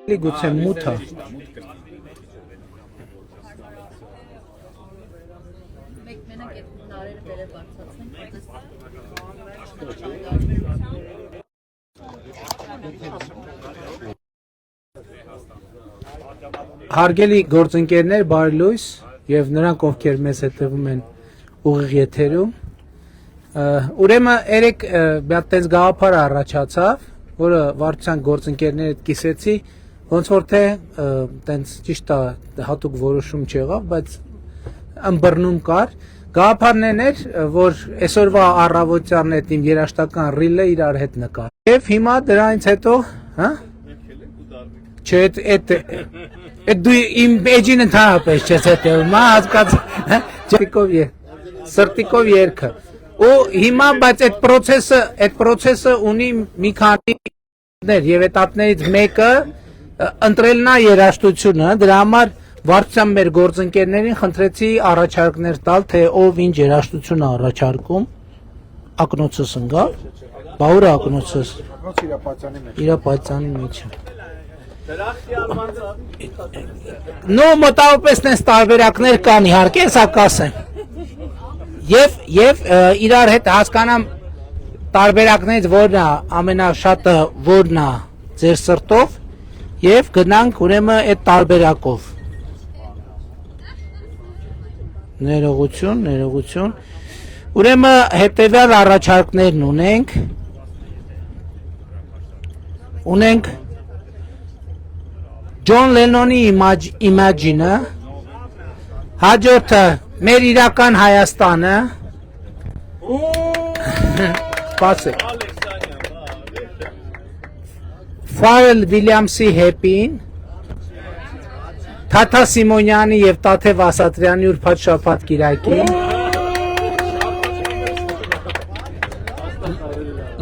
Գուցե մութ է։ Հարգելի գործընկերներ, բարի լույս եւ նրանք, ովքեր մեզ հետևում են ուղիղ եթերում, ուրեմն երեք մի հատ տես գաղափար առաջացավ, որը վարչության գործընկերների հետ կիսեցի, ոնց որ թե տենց ճիշտ է հատուկ որոշում չեղավ, բայց ըմբռնում կար։ Գաղափարն էր, որ այսօրվա առավոտյան հետ իմ երաժշտական ռիլը իրար հետ նկար։ Եվ հիմա դրանից հետո, հա? Չէ, այդ դու իմ էջին ընդհանրապես չես հետևում, հա, հասկացա, սրտիկով երգը։ Ու հիմա, բայց այդ պրոցեսը ունի մի քանի եւ этаպներից մեկը ընտրելն է երաժշտությունը, դրա համար վարչության մեր գործընկերներին խնդրեցի առաջարկներ տալ, թե ով ինչ երաժշտություն է առաջարկում, ակնոցս ընկա, բաուր ակնոցս, իրապատյանի մեջ է։ Նո մոտավորապես նես տարբերակներ կան իհարկե, սա կասեմ։ Եվ իրար հետ հասկանամ տարբերակներից որն է ամենաշատը որն է ձեր սրտով եւ գնանք ուրեմն այդ տարբերակով։ Ներողություն։ Ուրեմն հետեւյալ առաջարկներն ունենք Ջոն Լենոնի Imagine-ը, հաջորդը մեր իրական Հայաստանը, սպասեք, Ֆարել Վիլյամսի Happy-ին, Թաթա Սիմոնյանի եւ Տաթև Ասատրյանի ուրբաթ շաբաթ կիրակին,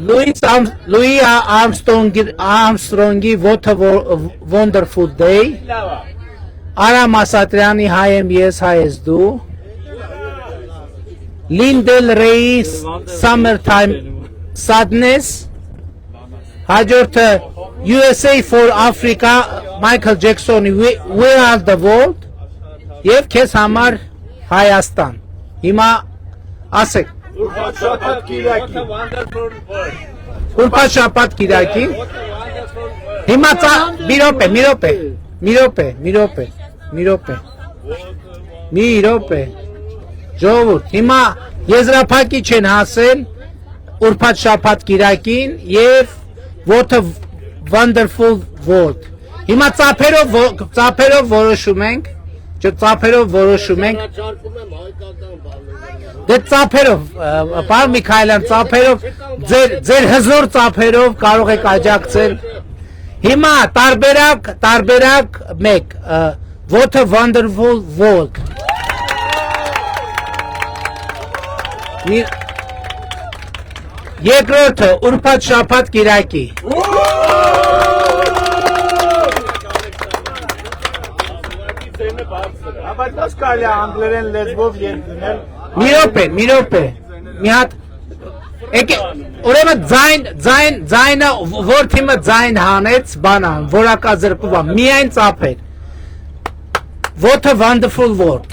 Լուի Արմստրոնգի What a Wonderful Day, Արամ Ասատրյանի Հայ եմ ես, հայ ես դու, Լինդել Ռեյի Summertime Sadness, հաջորդը USA for Africa, Michael Jackson, Where Are the World, եւ քեզ համար Հայաստան։ Հիմա ասեք Ուրբաթ շաբաթ կիրակի։ Հիմա մի րոպե։ Ժողովուրդ, հիմա եզրափակիչ են հասել ուրբաթ շաբաթ կիրակին եւ What a Wonderful World։ Հիմա ծափերով որոշում ենք, Դե ծափերով, պարոն Միքայելյան, ծափերով, ձեր հզոր ծափերով կարող եք աջակցել։ Հիմա տարբերակ մեկ, What a Wonderful World։ Երկրորդը, ուրբաթ շաբաթ կիրակի։ Բայց ո՞ս կարելի է անգլերեն լեզվով երկնել։ Մի րոպե։ Մի հատ ուրեմն ձայնը որ թիմը ձայն հանեց, բանա, որակազրկուվա, միայն ծափեր։ What a Wonderful World։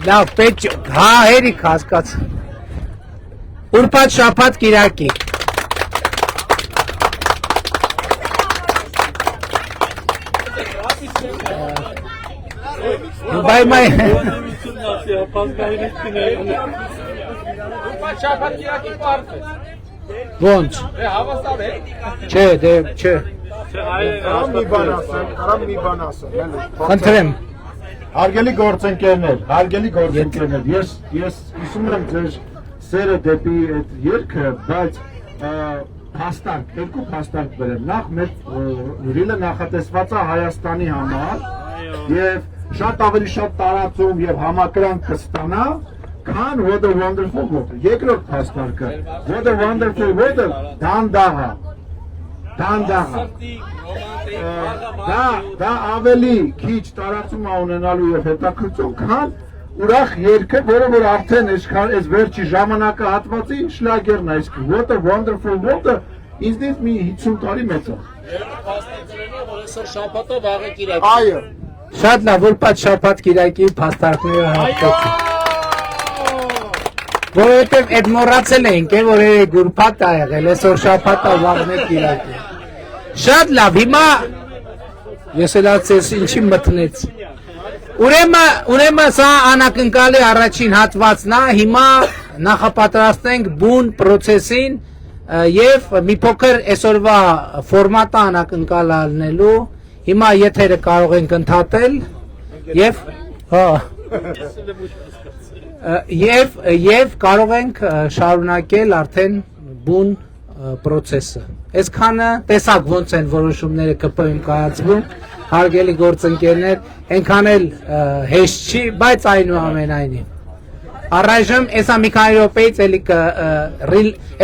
Լավ, պետք հա հերիք հասկաց։ Ուրբաթ շաբաթ կիրակի։ Bay may. Ոնց։ Չէ, դե չէ։ Կարամ մի բան ասեմ, Խնդրեմ։ Հարգելի գործընկերներ, ես հիշում եմ ձեր սերը դեպի այդ երգը, բայց երկու փաստարկ բերեմ։ Նախ մեր ռիլը նախատեսված է Հայաստանի համար եւ շատ ավելի շատ տարածում եւ համակրանք կստանա, քան What a Wonderful World։ Երկրորդ փաստարկը What a Wonderful World-ը դանդաղ դա ավելի քիչ տարածում է ունենալու եւ հետաքրքրություն, քան ուրախ երգը, որը որ արդեն այս վերջի ժամանակը հատվածի շլագերն է, իսկ What a Wonderful World-ը ինձնից մի 50 տարի մեծ է։ Շաբաթով աղը կիրակ։ Այո։ Շատ լավ, որ պատ շաբաթ կիրակի փաստարկները հաղթեցին։ Որովհետև այդ մոռացել ենք, որ գուրփատ ա եղել, այսօր շաբաթ ա վաղն է կիրակի։ Շատ լավ, հիմա ես էլ ասես ինչի մտնեց։ Ուրեմն սա անակնկալի առաջին հատվածն է, հիմա նախապատրաստենք բուն պրոցեսին եւ մի փոքր այսօրվա ֆորմատը անակնկալալնելու, հիմա եթերը կարող ենք ընդհատել եւ կարող ենք շարունակել արդեն բուն պրոցեսը։ Այսքանը տեսակ ոնց են որոշումները ԿՊ-ում կայացվում, հարգելի գործընկերներ, այնքան էլ հեշտ չի, բայց այնուամենայնիվ։ Առայժմ էսա մի քանի րոպեից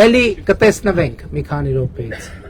էլի կտեսնվենք մի քանի րոպեից։